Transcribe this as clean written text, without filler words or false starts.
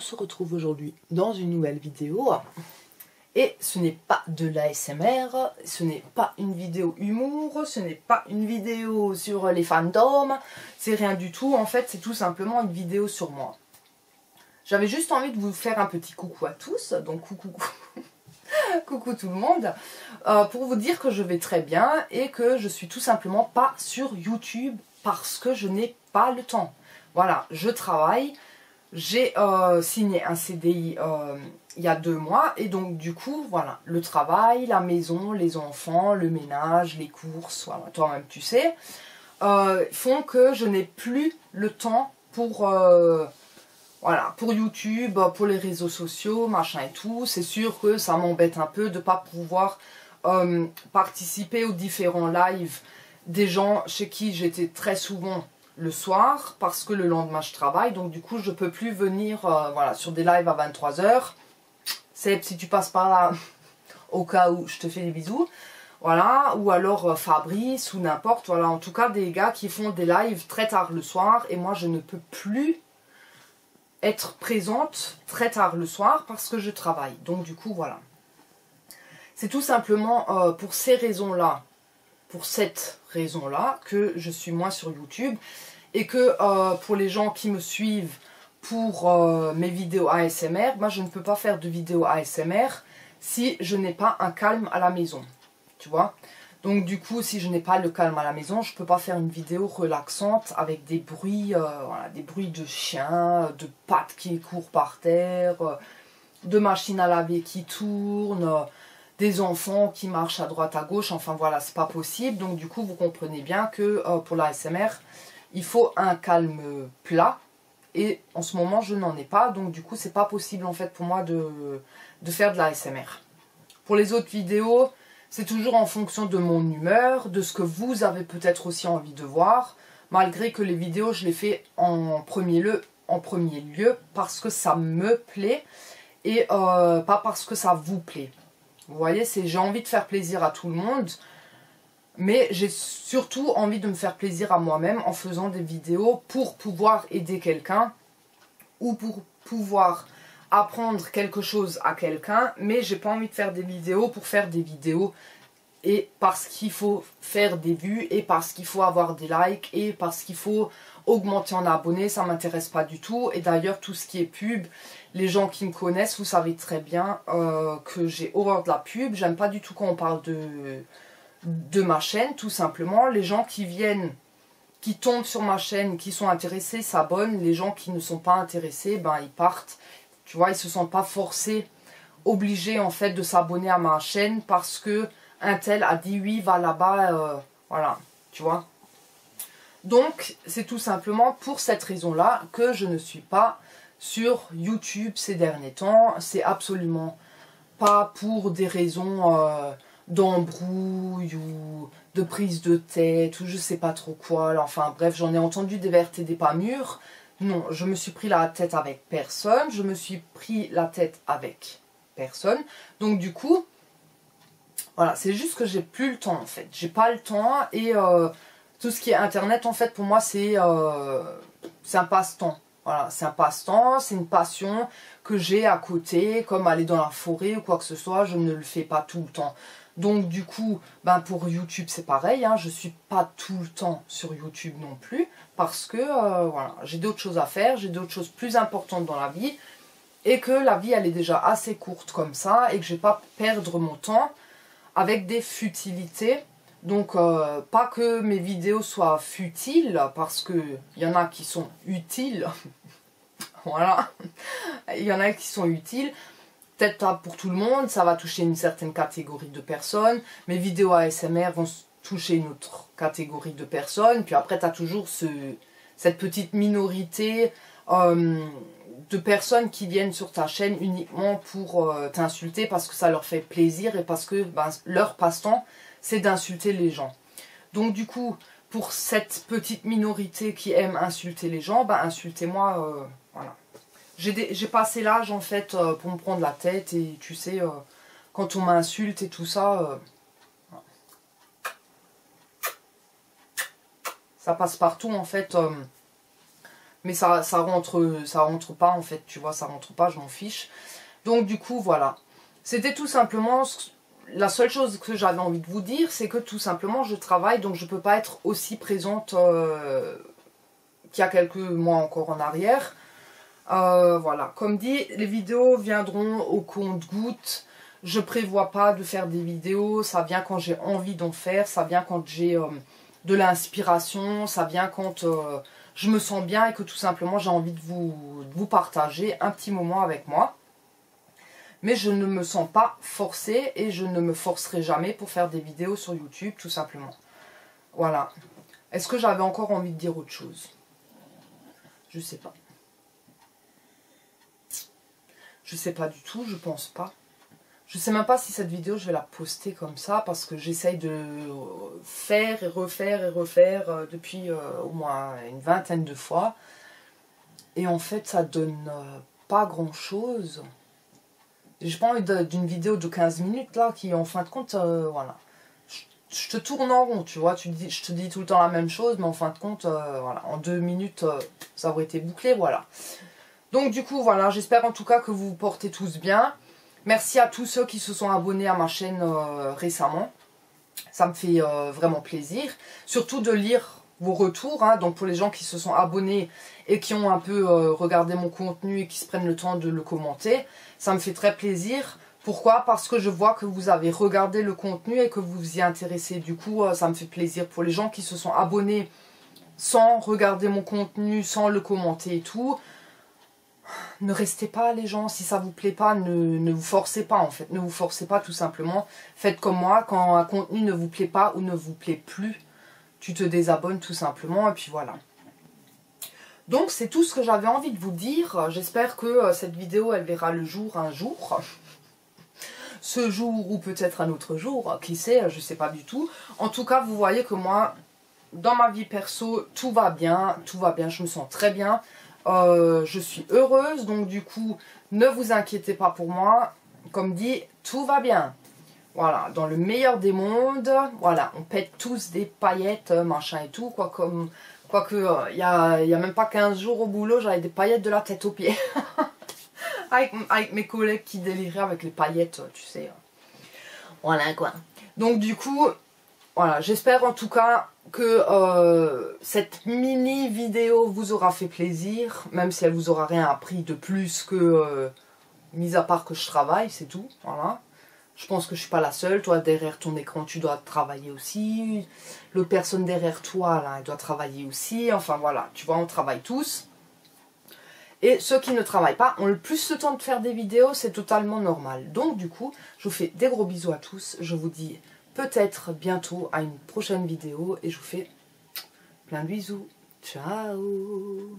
se retrouve aujourd'hui dans une nouvelle vidéo. Et ce n'est pas de l'ASMR, ce n'est pas une vidéo humour, ce n'est pas une vidéo sur les fandoms, c'est rien du tout. En fait, c'est tout simplement une vidéo sur moi. J'avais juste envie de vous faire un petit coucou à tous, donc coucou, coucou tout le monde, pour vous dire que je vais très bien et que je suis tout simplement pas sur YouTube parce que je n'ai pas le temps. Voilà, je travaille, j'ai signé un CDI il y a 2 mois et donc du coup, voilà, le travail, la maison, les enfants, le ménage, les courses, voilà, toi-même tu sais, font que je n'ai plus le temps pour... voilà, pour YouTube, pour les réseaux sociaux, machin et tout. C'est sûr que ça m'embête un peu de ne pas pouvoir participer aux différents lives des gens chez qui j'étais très souvent le soir, parce que le lendemain je travaille, donc du coup je peux plus venir voilà, sur des lives à 23 h. C'est si tu passes par là, au cas où je te fais des bisous. Voilà, ou alors Fabrice ou n'importe, voilà, en tout cas des gars qui font des lives très tard le soir, et moi je ne peux plus être présente très tard le soir parce que je travaille. Donc du coup, voilà. C'est tout simplement pour ces raisons-là, pour cette raison-là, que je suis moins sur YouTube. Et que pour les gens qui me suivent pour mes vidéos ASMR, moi je ne peux pas faire de vidéos ASMR si je n'ai pas un calme à la maison. Tu vois ? Donc du coup, si je n'ai pas le calme à la maison, je ne peux pas faire une vidéo relaxante avec des bruits, voilà, des bruits de chiens, de pattes qui courent par terre, de machines à laver qui tournent, des enfants qui marchent à droite à gauche. Enfin voilà, c'est pas possible. Donc du coup, vous comprenez bien que pour la ASMR, il faut un calme plat. Et en ce moment, je n'en ai pas. Donc du coup, c'est pas possible en fait pour moi de faire de la ASMR. Pour les autres vidéos... c'est toujours en fonction de mon humeur, de ce que vous avez peut-être aussi envie de voir. Malgré que les vidéos, je les fais en premier lieu parce que ça me plaît et pas parce que ça vous plaît. Vous voyez, j'ai envie de faire plaisir à tout le monde, mais j'ai surtout envie de me faire plaisir à moi-même en faisant des vidéos pour pouvoir aider quelqu'un ou pour pouvoir apprendre quelque chose à quelqu'un, mais j'ai pas envie de faire des vidéos pour faire des vidéos et parce qu'il faut faire des vues et parce qu'il faut avoir des likes et parce qu'il faut augmenter en abonnés, ça m'intéresse pas du tout. Et d'ailleurs tout ce qui est pub, les gens qui me connaissent, vous savez très bien que j'ai horreur de la pub, j'aime pas du tout quand on parle de ma chaîne, tout simplement. Les gens qui viennent, qui tombent sur ma chaîne, qui sont intéressés, s'abonnent, les gens qui ne sont pas intéressés, ben ils partent. Tu vois, ils se sentent pas forcés, obligés en fait de s'abonner à ma chaîne parce que un tel a dit oui, va là-bas, voilà, tu vois. Donc, c'est tout simplement pour cette raison-là que je ne suis pas sur YouTube ces derniers temps. C'est absolument pas pour des raisons d'embrouille ou de prise de tête ou je sais pas trop quoi. Enfin bref, j'en ai entendu des vertes et des pas mûres. Non, je me suis pris la tête avec personne, je me suis pris la tête avec personne. Donc du coup, voilà, c'est juste que j'ai plus le temps en fait. J'ai pas le temps et tout ce qui est internet en fait pour moi c'est un passe-temps. Voilà, c'est un passe-temps, c'est une passion que j'ai à côté, comme aller dans la forêt ou quoi que ce soit, je ne le fais pas tout le temps. Donc du coup, ben pour YouTube c'est pareil, hein, je suis pas tout le temps sur YouTube non plus, parce que voilà, j'ai d'autres choses à faire, j'ai d'autres choses plus importantes dans la vie, et que la vie elle est déjà assez courte comme ça, et que je vais pas perdre mon temps avec des futilités. Donc pas que mes vidéos soient futiles, parce que il y en a qui sont utiles, voilà, il y en a qui sont utiles. Peut-être pas pour tout le monde, ça va toucher une certaine catégorie de personnes. Mes vidéos ASMR vont toucher une autre catégorie de personnes. Puis après, tu as toujours cette petite minorité de personnes qui viennent sur ta chaîne uniquement pour t'insulter parce que ça leur fait plaisir et parce que ben, leur passe-temps, c'est d'insulter les gens. Donc du coup, pour cette petite minorité qui aime insulter les gens, ben, insultez-moi, voilà. J'ai passé l'âge en fait pour me prendre la tête et tu sais, quand on m'insulte et tout ça, ça passe partout en fait. Mais ça rentre pas en fait, tu vois, ça rentre pas, je m'en fiche. Donc du coup, voilà. C'était tout simplement, la seule chose que j'avais envie de vous dire, c'est que tout simplement, je travaille, donc je peux pas être aussi présente qu'il y a quelques mois encore en arrière. Voilà, comme dit, les vidéos viendront au compte-gouttes. Je prévois pas de faire des vidéos, ça vient quand j'ai envie d'en faire, ça vient quand j'ai de l'inspiration, ça vient quand je me sens bien et que tout simplement j'ai envie de vous partager un petit moment avec moi. Mais je ne me sens pas forcée et je ne me forcerai jamais pour faire des vidéos sur YouTube, tout simplement. Voilà. Est-ce que j'avais encore envie de dire autre chose? Je sais pas. Je sais pas du tout, je pense pas. Je sais même pas si cette vidéo je vais la poster comme ça parce que j'essaye de faire et refaire depuis au moins une vingtaine de fois. Et en fait ça donne pas grand chose. J'ai pas envie d'une vidéo de 15 minutes là qui en fin de compte, voilà. Je te tourne en rond, tu vois, je te dis tout le temps la même chose, mais en fin de compte, voilà, en 2 minutes ça aurait été bouclé, voilà. Donc du coup, voilà, j'espère en tout cas que vous vous portez tous bien. Merci à tous ceux qui se sont abonnés à ma chaîne récemment. Ça me fait vraiment plaisir. Surtout de lire vos retours. Hein. Donc pour les gens qui se sont abonnés et qui ont un peu regardé mon contenu et qui se prennent le temps de le commenter. Ça me fait très plaisir. Pourquoi? Parce que je vois que vous avez regardé le contenu et que vous vous y intéressez. Du coup, ça me fait plaisir. Pour les gens qui se sont abonnés sans regarder mon contenu, sans le commenter et tout... Ne restez pas les gens, si ça vous plaît pas, ne vous forcez pas en fait, ne vous forcez pas tout simplement. Faites comme moi, quand un contenu ne vous plaît pas ou ne vous plaît plus, tu te désabonnes tout simplement et puis voilà. Donc c'est tout ce que j'avais envie de vous dire, j'espère que cette vidéo elle verra le jour un jour. Ce jour ou peut-être un autre jour, qui sait, je sais pas du tout. En tout cas vous voyez que moi, dans ma vie perso, tout va bien, je me sens très bien. Je suis heureuse, donc du coup, ne vous inquiétez pas pour moi. Comme dit, tout va bien. Voilà, dans le meilleur des mondes, voilà, on pète tous des paillettes, machin et tout. Quoique, il y a même pas 15 jours au boulot, j'avais des paillettes de la tête aux pieds. avec mes collègues qui déliraient avec les paillettes, tu sais. Voilà quoi. Donc du coup, voilà, j'espère en tout cas que cette mini vidéo vous aura fait plaisir, même si elle vous aura rien appris de plus que, mis à part que je travaille, c'est tout, voilà. Je pense que je suis pas la seule, toi derrière ton écran tu dois travailler aussi, l'autre personne derrière toi là, elle doit travailler aussi, enfin voilà, tu vois, on travaille tous. Et ceux qui ne travaillent pas ont le plus le temps de faire des vidéos, c'est totalement normal. Donc du coup, je vous fais des gros bisous à tous, je vous dis... peut-être bientôt à une prochaine vidéo et je vous fais plein de bisous. Ciao!